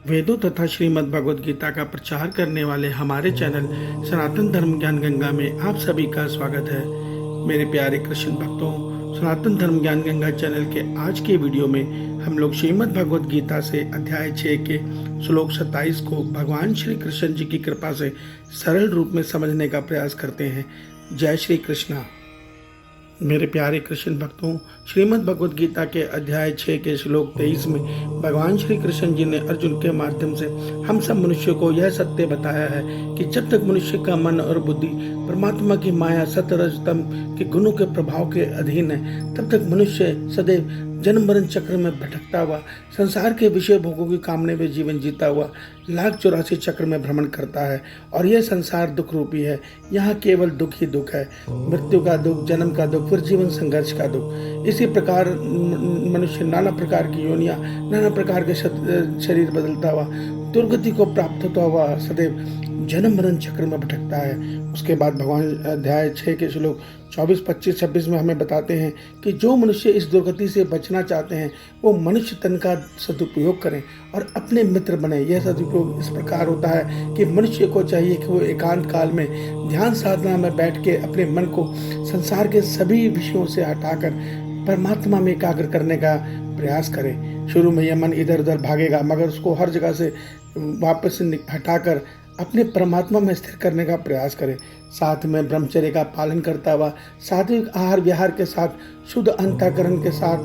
वेदों तथा श्रीमद् भगवद गीता का प्रचार करने वाले हमारे चैनल सनातन धर्म ज्ञान गंगा में आप सभी का स्वागत है। मेरे प्यारे कृष्ण भक्तों, सनातन धर्म ज्ञान गंगा चैनल के आज के वीडियो में हम लोग श्रीमद् भगवद गीता से अध्याय 6 के श्लोक 27 को भगवान श्री कृष्ण जी की कृपा से सरल रूप में समझने का प्रयास करते हैं। जय श्री कृष्णा। मेरे प्यारे कृष्ण भक्तों, श्रीमद् भगवद गीता के अध्याय 6 के श्लोक 23 में भगवान श्री कृष्ण जी ने अर्जुन के माध्यम से हम सब मनुष्यों को यह सत्य बताया है कि जब तक मनुष्य का मन और बुद्धि परमात्मा की माया सत्य रजतम के गुणों के प्रभाव के अधीन है, तब तक मनुष्य सदैव जन्म मरण चक्र में भटकता हुआ, संसार के विषय भोगों की कामने में जीवन जीता हुआ लाख 84 चक्र में भ्रमण करता है। और यह संसार दुख रूपी है। यहाँ केवल दुख ही दुख है, मृत्यु का दुख, जन्म का दुख, फिर जीवन संघर्ष का दुख। इसी प्रकार मनुष्य नाना प्रकार की योनियां, नाना प्रकार के शरीर बदलता हुआ, दुर्गति को प्राप्त होता हुआ सदैव जन्म मरण चक्र में भटकता है। उसके बाद भगवान अध्याय 6 के श्लोक 24, 25, 26 में हमें बताते हैं कि जो मनुष्य इस दुर्गति से बचना चाहते हैं वो मनुष्य तन का सदुपयोग करें और अपने मित्र बने। यह सदुपयोग इस प्रकार होता है कि मनुष्य को चाहिए कि वो एकांत काल में ध्यान साधना में बैठ के अपने मन को संसार के सभी विषयों से हटाकर परमात्मा में एकाग्र करने का प्रयास करें। शुरू में यह मन इधर उधर भागेगा, मगर उसको हर जगह से वापस हटाकर अपने परमात्मा में स्थिर करने का प्रयास करें। साथ में ब्रह्मचर्य का पालन करता हुआ सात्विक आहार विहार के साथ शुद्ध अंतःकरण के साथ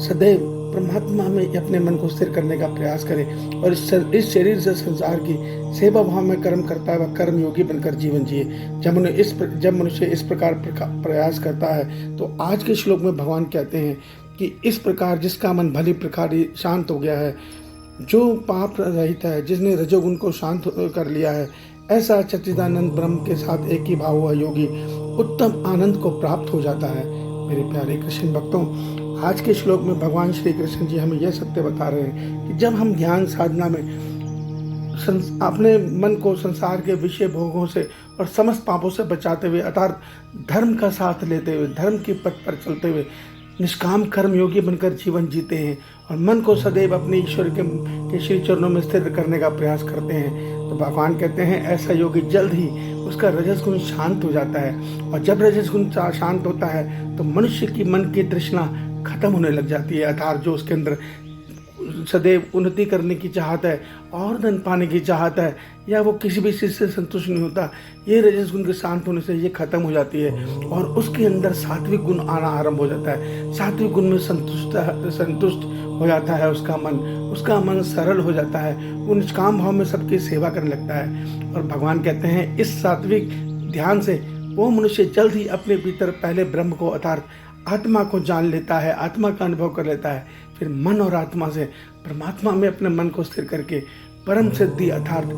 सदैव परमात्मा में अपने मन को स्थिर करने का प्रयास करें और इस शरीर से संसार की सेवा भाव में कर्म करता हुआ कर्म योगी बनकर जीवन जिए। जब मनुष्य इस प्रकार प्रयास करता है तो आज के श्लोक में भगवान कहते हैं कि इस प्रकार जिसका मन भली प्रकार शांत हो गया है, जो पाप रहित है, जिसने रजोगुण को शांत कर लिया है, ऐसा सच्चिदानंद ब्रह्म के साथ एक ही भाव हुआ योगी उत्तम आनंद को प्राप्त हो जाता है। मेरे प्यारे कृष्ण भक्तों, आज के श्लोक में भगवान श्री कृष्ण जी हमें यह सत्य बता रहे हैं कि जब हम ध्यान साधना में अपने मन को संसार के विषय भोगों से और समस्त पापों से बचाते हुए अर्थात धर्म का साथ लेते हुए, धर्म के पथ पर चलते हुए निष्काम कर्म योगी बनकर जीवन जीते हैं और मन को सदैव अपने ईश्वर के श्री चरणों में स्थिर करने का प्रयास करते हैं, तो भगवान कहते हैं ऐसा योगी जल्द ही उसका रजस गुण शांत हो जाता है। और जब रजस गुण शांत होता है तो मनुष्य की मन की तृष्णा खत्म होने लग जाती है, अर्थात जो उसके अंदर सदैव उन्नति करने की चाहत है और धन पाने की चाहत है या वो किसी भी चीज़ से संतुष्ट नहीं होता, ये रजस गुण के शांत होने से ये खत्म हो जाती है और उसके अंदर सात्विक गुण आना आरंभ हो जाता है। सात्विक गुण में संतुष्ट हो जाता है उसका मन सरल हो जाता है, वो निष्काम भाव में सबकी सेवा करने लगता है। और भगवान कहते हैं इस सात्विक ध्यान से वो मनुष्य जल्द ही अपने भीतर पहले ब्रह्म को अर्थात आत्मा को जान लेता है, आत्मा का अनुभव कर लेता है, फिर मन और आत्मा से परमात्मा में अपने मन को स्थिर करके परम सिद्धि अर्थात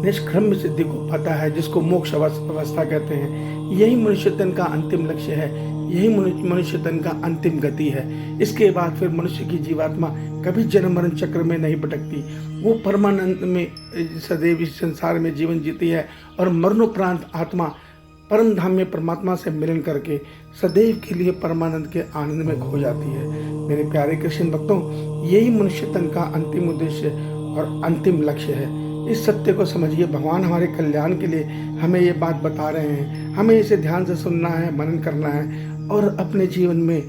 निष्क्रम्य सिद्धि को पाता है, जिसको मोक्ष अवस्था कहते हैं। यही मनुष्य तन का अंतिम लक्ष्य है, यही मनुष्य तन का अंतिम गति है। इसके बाद फिर मनुष्य की जीवात्मा कभी जन्म मरण चक्र में नहीं भटकती, वो परमानंद में सदैव इस संसार में जीवन जीती है और मरणोपरांत आत्मा परम धाम में परमात्मा से मिलन करके सदैव के लिए परमानंद के आनंद में खो जाती है। मेरे प्यारे कृष्ण भक्तों, यही मनुष्य तन का अंतिम उद्देश्य और अंतिम लक्ष्य है। इस सत्य को समझिए, भगवान हमारे कल्याण के लिए हमें ये बात बता रहे हैं। हमें इसे ध्यान से सुनना है, मनन करना है और अपने जीवन में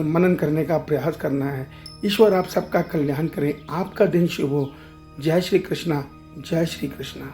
मनन करने का प्रयास करना है। ईश्वर आप सबका कल्याण करें, आपका दिन शुभ हो। जय श्री कृष्णा, जय श्री कृष्णा।